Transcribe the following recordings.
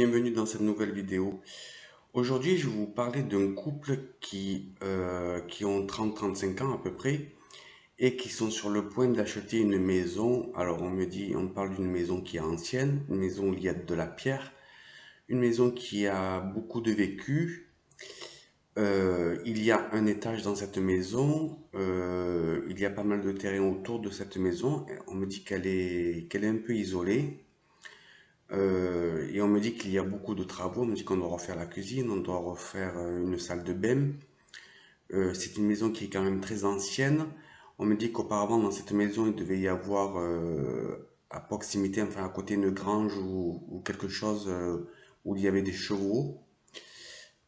bienvenue dans cette nouvelle vidéo. Aujourd'hui, je vais vous parler d'un couple qui ont 30-35 ans à peu près et qui sont sur le point d'acheter une maison. Alors on parle d'une maison qui est ancienne, une maison où il y a de la pierre, une maison qui a beaucoup de vécu. Il y a un étage dans cette maison, il y a pas mal de terrain autour de cette maison. On me dit qu'elle est un peu isolée. Et on me dit qu'il y a beaucoup de travaux. On me dit qu'on doit refaire la cuisine, on doit refaire une salle de bain. C'est une maison qui est quand même très ancienne. On me dit qu'auparavant, dans cette maison, il devait y avoir à proximité, enfin à côté, une grange ou quelque chose où il y avait des chevaux.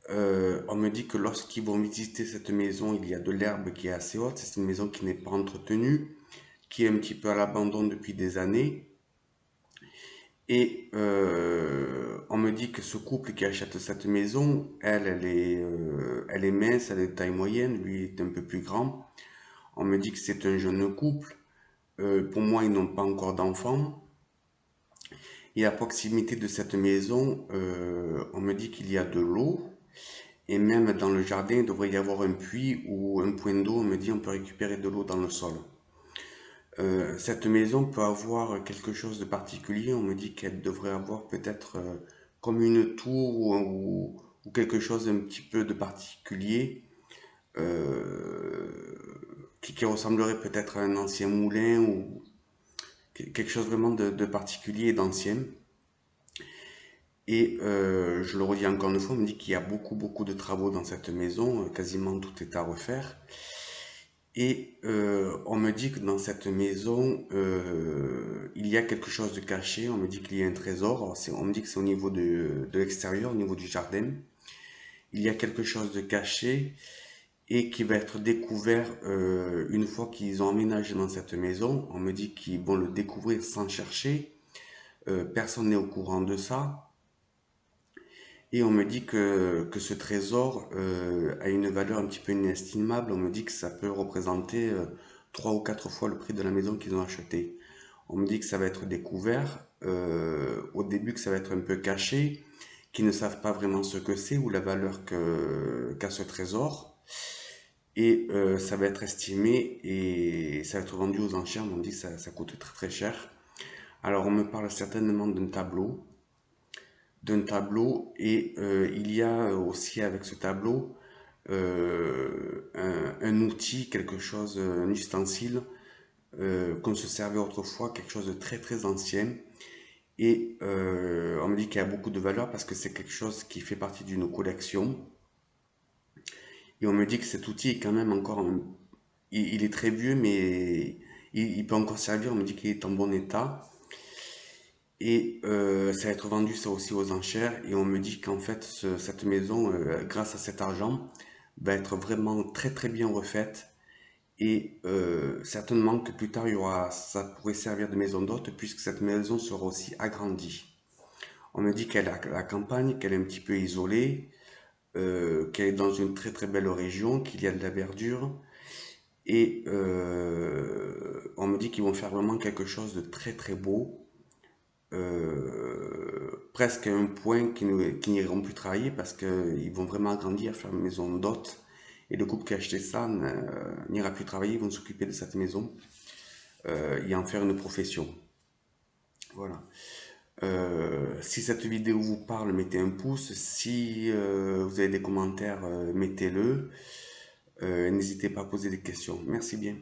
On me dit que lorsqu'ils vont visiter cette maison, il y a de l'herbe qui est assez haute. C'est une maison qui n'est pas entretenue, qui est un petit peu à l'abandon depuis des années. Et on me dit que ce couple qui achète cette maison, elle est mince, elle est de taille moyenne, lui est un peu plus grand. On me dit que c'est un jeune couple. Pour moi, ils n'ont pas encore d'enfants. Et à proximité de cette maison, on me dit qu'il y a de l'eau. Et même dans le jardin, il devrait y avoir un puits ou un point d'eau. On me dit qu'on peut récupérer de l'eau dans le sol. Cette maison peut avoir quelque chose de particulier. On me dit qu'elle devrait avoir peut-être comme une tour ou quelque chose un petit peu de particulier qui ressemblerait peut-être à un ancien moulin ou quelque chose vraiment de particulier et d'ancien. Et je le redis encore une fois, on me dit qu'il y a beaucoup de travaux dans cette maison, quasiment tout est à refaire. Et on me dit que dans cette maison, il y a quelque chose de caché. On me dit qu'il y a un trésor. Alors, on me dit que c'est au niveau de l'extérieur, au niveau du jardin. Il y a quelque chose de caché et qui va être découvert une fois qu'ils ont emménagé dans cette maison. On me dit qu'ils vont le découvrir sans chercher. Personne n'est au courant de ça. Et on me dit que ce trésor a une valeur un petit peu inestimable. On me dit que ça peut représenter 3 ou 4 fois le prix de la maison qu'ils ont achetée. On me dit que ça va être découvert, au début que ça va être un peu caché, qu'ils ne savent pas vraiment ce que c'est ou la valeur qu'a ce trésor. Et ça va être estimé et ça va être vendu aux enchères. On me dit que ça coûte très cher. Alors on me parle certainement d'un tableau et il y a aussi avec ce tableau un outil, quelque chose, un ustensile qu'on se servait autrefois, quelque chose de très ancien. Et on me dit qu'il y a beaucoup de valeur parce que c'est quelque chose qui fait partie d'une collection. Et on me dit que cet outil est quand même encore, il est très vieux, mais il peut encore servir. On me dit qu'il est en bon état. Et ça va être vendu ça aussi aux enchères. Et on me dit qu'en fait, cette maison, grâce à cet argent, va être vraiment très bien refaite. Et certainement que plus tard, ça pourrait servir de maison d'hôte puisque cette maison sera aussi agrandie. On me dit qu'elle est à la campagne, qu'elle est un petit peu isolée, qu'elle est dans une très belle région, qu'il y a de la verdure. Et on me dit qu'ils vont faire vraiment quelque chose de très beau. Presque à un point qu'ils n'iront plus travailler parce qu'ils vont vraiment agrandir, faire une maison d'hôte. Et le couple qui a acheté ça n'ira plus travailler, ils vont s'occuper de cette maison et en faire une profession. Voilà. Si cette vidéo vous parle, mettez un pouce. Si vous avez des commentaires, mettez-le. N'hésitez pas à poser des questions. Merci bien.